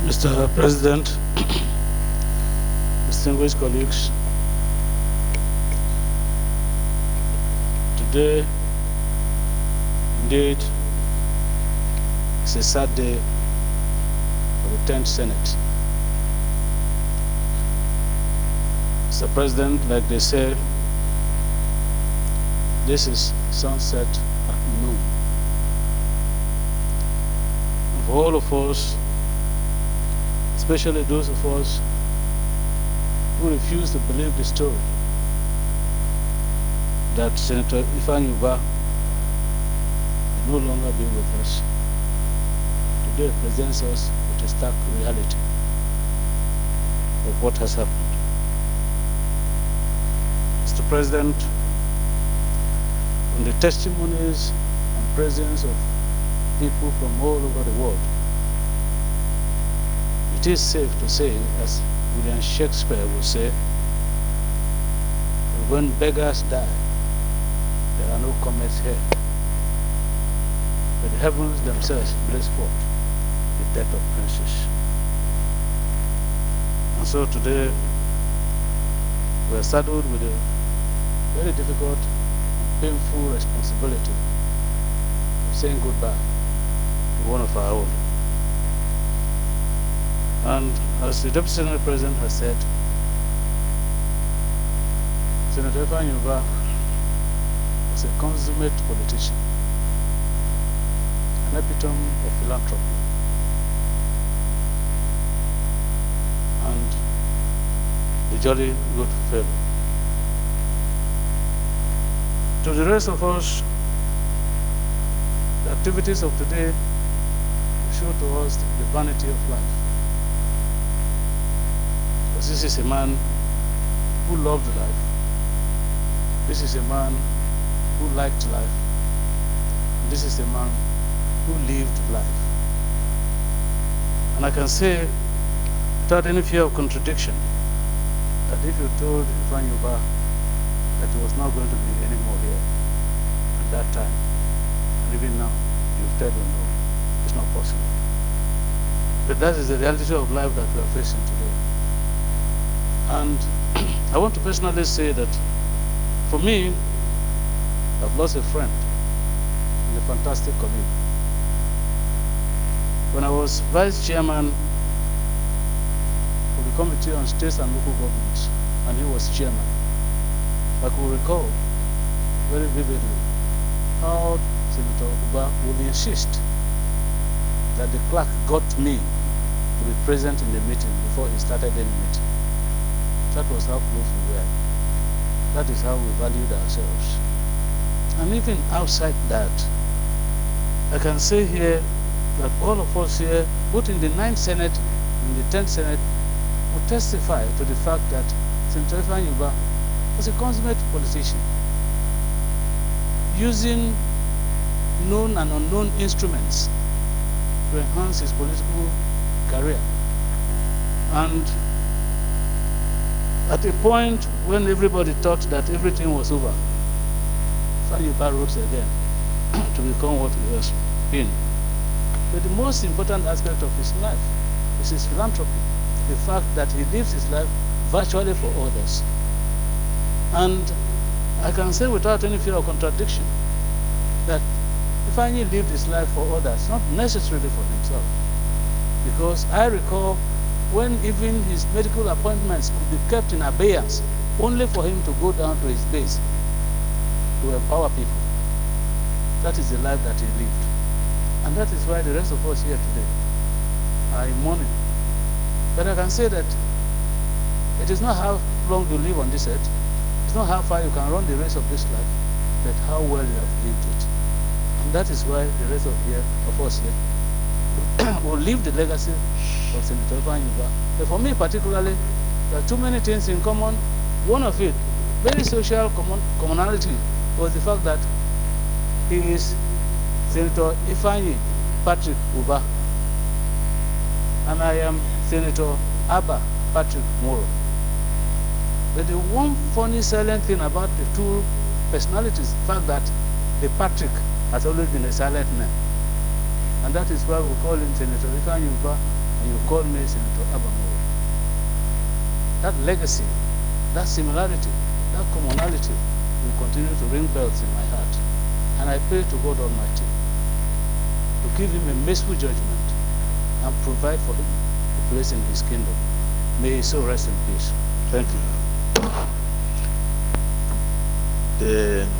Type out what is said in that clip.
Mr. President, distinguished colleagues, today, indeed, is a sad day for the 10th Senate. Mr. President, like they say, this is sunset at noon. And for all of us, especially those of us who refuse to believe the story that Senator Ifeanyi Ubah will no longer be with us, today presents us with a stark reality of what has happened. Mr. President, from the testimonies and presence of people from all over the world, it is safe to say, as William Shakespeare would say, that when beggars die, there are no comets here, but the heavens themselves blaze forth the death of princes. And so today, we are saddled with a very difficult and painful responsibility of saying goodbye to one of our own. And as the Deputy Senate President has said, Senator Ifeanyi Ubah was a consummate politician, an epitome of philanthropy, and a jolly good fellow. To the rest of us, the activities of today show to us the vanity of life. Because this is a man who loved life. This is a man who liked life. This is a man who lived life. And I can say, without any fear of contradiction, that if you told Ifeanyi Ubah that he was not going to be anymore here at that time, and even now, you've told him no, it's not possible. But that is the reality of life that we are facing today. And I want to personally say that for me, I've lost a friend and a fantastic colleague. When I was vice chairman of the Committee on States and Local Governments, and he was chairman, I could recall very vividly how Senator Ubah would insist that the clerk got me to be present in the meeting before he started any meeting. That was how close we were. That is how we valued ourselves. And even outside that, I can say here that all of us here, both in the 9th Senate and the 10th Senate, will testify to the fact that Senator Ifeanyi Ubah was a consummate politician, using known and unknown instruments to enhance his political career. And at a point when everybody thought that everything was over, Ifeanyi Ubah rose again to become what he has been. But the most important aspect of his life is his philanthropy, the fact that he lives his life virtually for others. And I can say without any fear of contradiction that Ifeanyi lived his life for others, not necessarily for himself. Because I recall when even his medical appointments could be kept in abeyance only for him to go down to his base to empower people. That is the life that he lived. And that is why the rest of us here today are in mourning. But I can say that it is not how long you live on this earth, it's not how far you can run the race of this life, but how well you have lived it. And that is why the rest of us here will leave the legacy of Senator Ifeanyi Ubah. But for me particularly, there are too many things in common. One of it, very social commonality, was the fact that he is Senator Ifeanyi Patrick Ubah, and I am Senator Abba Patrick Moro. But the one funny silent thing about the two personalities, the fact that the Patrick has always been a silent name. And that is why we call him Senator Ifeanyi Ubah and you called me Senator Abamoro. That legacy, that similarity, that commonality will continue to ring bells in my heart. And I pray to God Almighty to give him a merciful judgment and provide for him a place in his kingdom. May he so rest in peace. Thank you. The